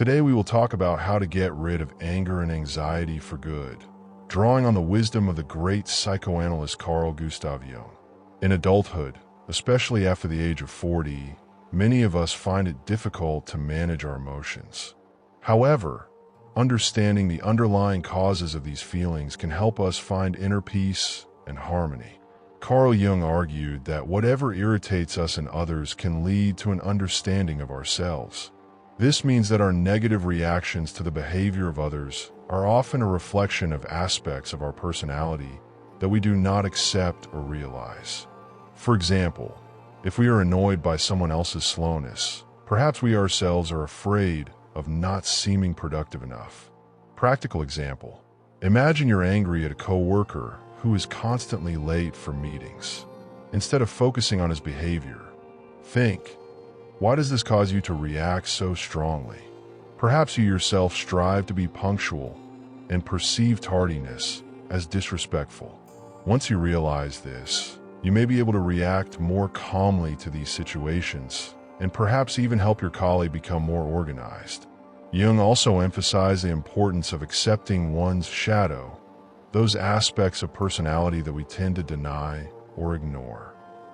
Today we will talk about how to get rid of anger and anxiety for good, drawing on the wisdom of the great psychoanalyst Carl Gustav Jung. In adulthood, especially after the age of 40, many of us find it difficult to manage our emotions. However, understanding the underlying causes of these feelings can help us find inner peace and harmony. Carl Jung argued that whatever irritates us in others can lead to an understanding of ourselves. This means that our negative reactions to the behavior of others are often a reflection of aspects of our personality that we do not accept or realize. For example, if we are annoyed by someone else's slowness, perhaps we ourselves are afraid of not seeming productive enough. Practical example: imagine you're angry at a coworker who is constantly late for meetings. Instead of focusing on his behavior, think, why does this cause you to react so strongly? Perhaps you yourself strive to be punctual and perceive tardiness as disrespectful. Once you realize this, you may be able to react more calmly to these situations and perhaps even help your colleague become more organized. Jung also emphasized the importance of accepting one's shadow, those aspects of personality that we tend to deny or ignore.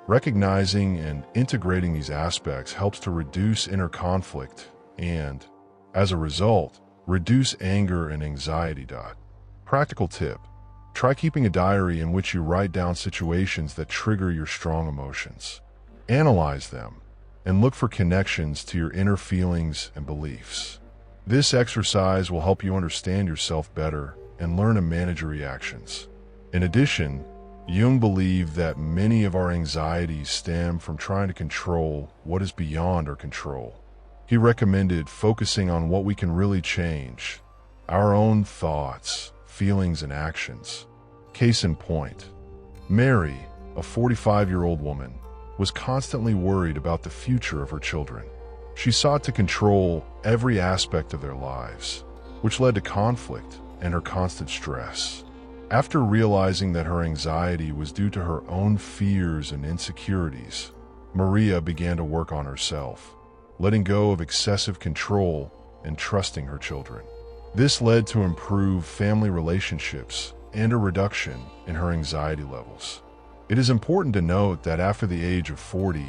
Recognizing and integrating these aspects helps to reduce inner conflict and, as a result, reduce anger and anxiety. Practical tip: try keeping a diary in which you write down situations that trigger your strong emotions. Analyze them and look for connections to your inner feelings and beliefs. This exercise will help you understand yourself better and learn to manage your reactions. In addition, Jung believed that many of our anxieties stem from trying to control what is beyond our control. He recommended focusing on what we can really change: our own thoughts, feelings, and actions. Case in point, Mary, a 45-year-old woman, was constantly worried about the future of her children. She sought to control every aspect of their lives, which led to conflict and her constant stress. After realizing that her anxiety was due to her own fears and insecurities, Maria began to work on herself, letting go of excessive control and trusting her children. This led to improved family relationships and a reduction in her anxiety levels. It is important to note that after the age of 40,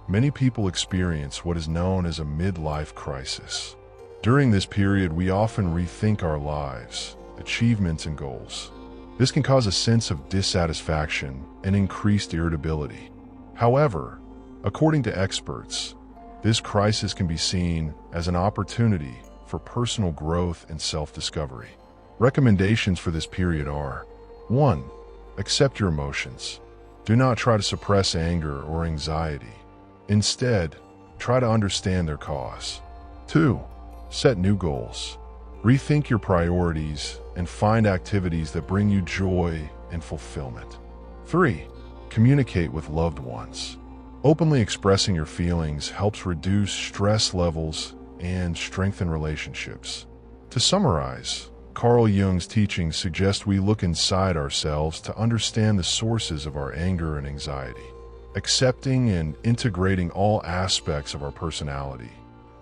many people experience what is known as a midlife crisis. During this period, we often rethink our lives, achievements, and goals. This can cause a sense of dissatisfaction and increased irritability. However, according to experts, this crisis can be seen as an opportunity for personal growth and self-discovery. Recommendations for this period are: 1. Accept your emotions. Do not try to suppress anger or anxiety. Instead, try to understand their cause. 2. Set new goals. Rethink your priorities and find activities that bring you joy and fulfillment. 3. Communicate with loved ones. Openly expressing your feelings helps reduce stress levels and strengthen relationships. To summarize, Carl Jung's teachings suggest we look inside ourselves to understand the sources of our anger and anxiety. Accepting and integrating all aspects of our personality,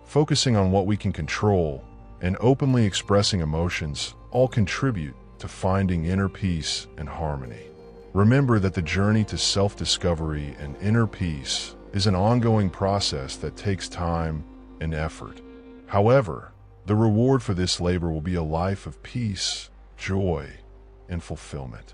focusing on what we can control, and openly expressing emotions all contribute to finding inner peace and harmony. Remember that the journey to self-discovery and inner peace is an ongoing process that takes time and effort. However, the reward for this labor will be a life of peace, joy, and fulfillment.